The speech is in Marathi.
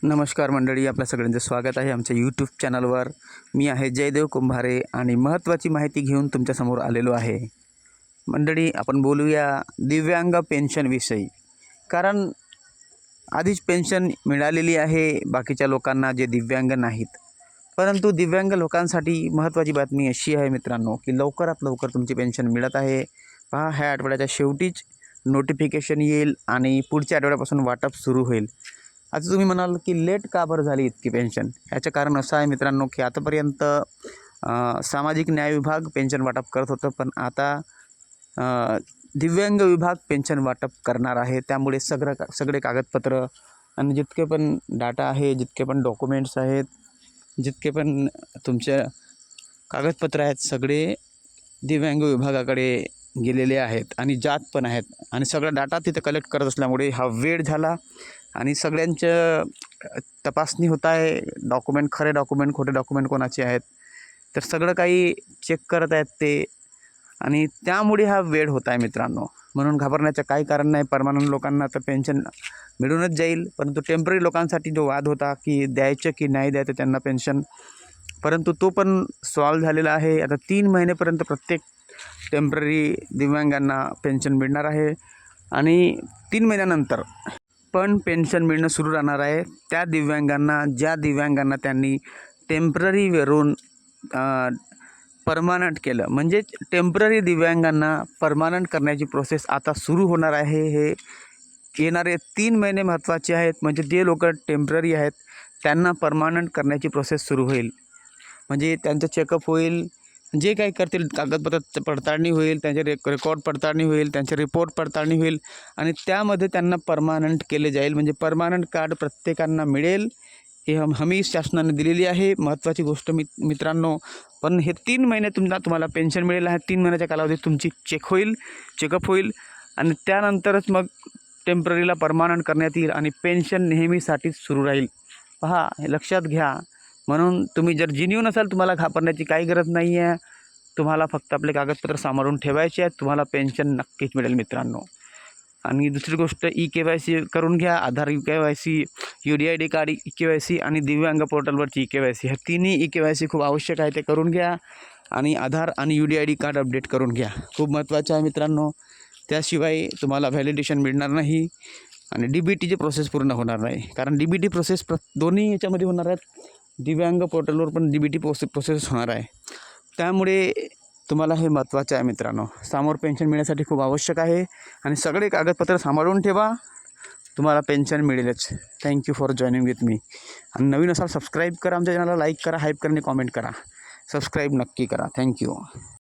नमस्कार मंडळी, आपल्या सगळ्यांचं स्वागत आहे आमच्या यूट्यूब चॅनलवर. मी आहे जयदेव कुंभारे आणि महत्त्वाची माहिती घेऊन तुमच्यासमोर आलेलो आहे. मंडळी, आपण बोलूया दिव्यांग पेन्शनविषयी. कारण आधीच पेन्शन मिळालेली आहे बाकीच्या लोकांना जे दिव्यांग नाहीत. परंतु दिव्यांग लोकांसाठी महत्त्वाची बातमी अशी आहे मित्रांनो, की लवकरात लवकर तुमची पेन्शन मिळत आहे. पहा, ह्या आठवड्याच्या शेवटीच नोटिफिकेशन येईल आणि पुढच्या आठवड्यापासून वाटप सुरू होईल. आता तुम्ही म्हणाल की लेट का बरं झाली इतकी पेन्शन? ह्याचं कारण असं आहे मित्रांनो, की आतापर्यंत सामाजिक न्याय विभाग पेन्शन वाटप करत होतं, पण आता दिव्यांग विभाग पेन्शन वाटप करणार आहे. त्यामुळे सगळे कागदपत्र आणि जितके पण डाटा आहे, जितके पण डॉक्युमेंट्स आहेत, जितके पण तुमचे कागदपत्र आहेत, सगळे दिव्यांग विभागाकडे गेलेले आहेत आणि जात पण आहेत आणि सगळा डाटा तिथे कलेक्ट करत असल्यामुळे हा वेळ झाला आणि सगळ्यांचं तपासणी होत आहे. खरे डॉक्युमेंट, खोटे डॉक्युमेंट कोणाचे आहेत, तर सगळं काही चेक करत आहेत ते आणि त्यामुळे हा वेळ होत आहे मित्रांनो. म्हणून घाबरण्याचं काही कारण नाही. परमनंट लोकांना तर पेन्शन मिळूनच जाईल, परंतु टेम्पररी लोकांसाठी जो वाद होता की द्यायचं की नाही द्यायचं त्यांना पेन्शन, परंतु तो पण सॉल्व झालेला आहे. आता 3 महिनेपर्यंत प्रत्येक टेम्पररी दिव्यांगांना पेन्शन मिळणार आहे आणि 3 महिन्यानंतर पण पेन्शन मिळणं सुरू राहणार आहे त्या दिव्यांगांना, ज्या दिव्यांगांना त्यांनी टेम्पररीवरून परमानंट केलं. म्हणजे टेम्पररी दिव्यांगांना परमानंट करण्याची प्रोसेस आता सुरू होणार आहे. हे येणारे 3 महिने महत्त्वाचे आहेत. म्हणजे जे लोक टेम्पररी आहेत त्यांना परमानंट करण्याची प्रोसेस सुरू होईल. म्हणजे त्यांचं चेकअप होईल, जे काही करतील कागदपत्र पडताळणी होईल, त्यांचे रेकॉर्ड पडताळणी होईल, त्यांचे रिपोर्ट पडताळणी होईल आणि त्यामध्ये त्यांना परमानंट केले जाईल. म्हणजे परमानंट कार्ड प्रत्येकांना मिळेल, ही हमी शासनाने दिलेली आहे. महत्त्वाची गोष्ट मित्रांनो. पण हे 3 महिने तुम्हाला पेन्शन मिळेल आहे. 3 महिन्याच्या कालावधीत तुमची चेकअप होईल आणि त्यानंतरच मग टेम्पररीला परमानंट करण्यात येईल आणि पेन्शन नेहमीसाठीच सुरू राहील. पहा, हे लक्षात घ्या. म्हणून तुम्ही जर जेन्युइन असाल, तुम्हाला घाबरण्याची काही गरज नाही आहे. तुम्हाला फक्त आपले कागदपत्र सांभाळून ठेवायचे आहेत. तुम्हाला पेन्शन नक्कीच मिळेल मित्रांनो. आणि दुसरी गोष्ट, ई-KYC करून घ्या. आधार ई-KYC, UDID कार्ड ई-KYC आणि दिव्यांग पोर्टलवरची ई-KYC. ह्या तिन्ही ई-KYC खूप आवश्यक आहे, ते करून घ्या. आणि आधार आणि UDID कार्ड अपडेट करून घ्या. खूप महत्त्वाचं आहे मित्रांनो. त्याशिवाय तुम्हाला व्हॅलिडेशन मिळणार नाही आणि DBTची प्रोसेस पूर्ण होणार नाही. कारण DBT प्रोसेस दोन्ही याच्यामध्ये होणार आहेत. दिव्यांग पोर्टलवर पण DBT प्रोसेस होणार आहे. त्यामुळे तुम्हाला हे महत्त्वाचं आहे मित्रांनो. समोर पेन्शन मिळण्यासाठी खूप आवश्यक आहे आणि सगळे कागदपत्र सांभाळून ठेवा, तुम्हाला पेन्शन मिळेलच. Thank you for joining with me. आणि नवीन असाल सबस्क्राईब करा आमच्या चॅनलला, लाईक करा, हाईप करा आणि कॉमेंट करा. सबस्क्राईब नक्की करा. थँक्यू.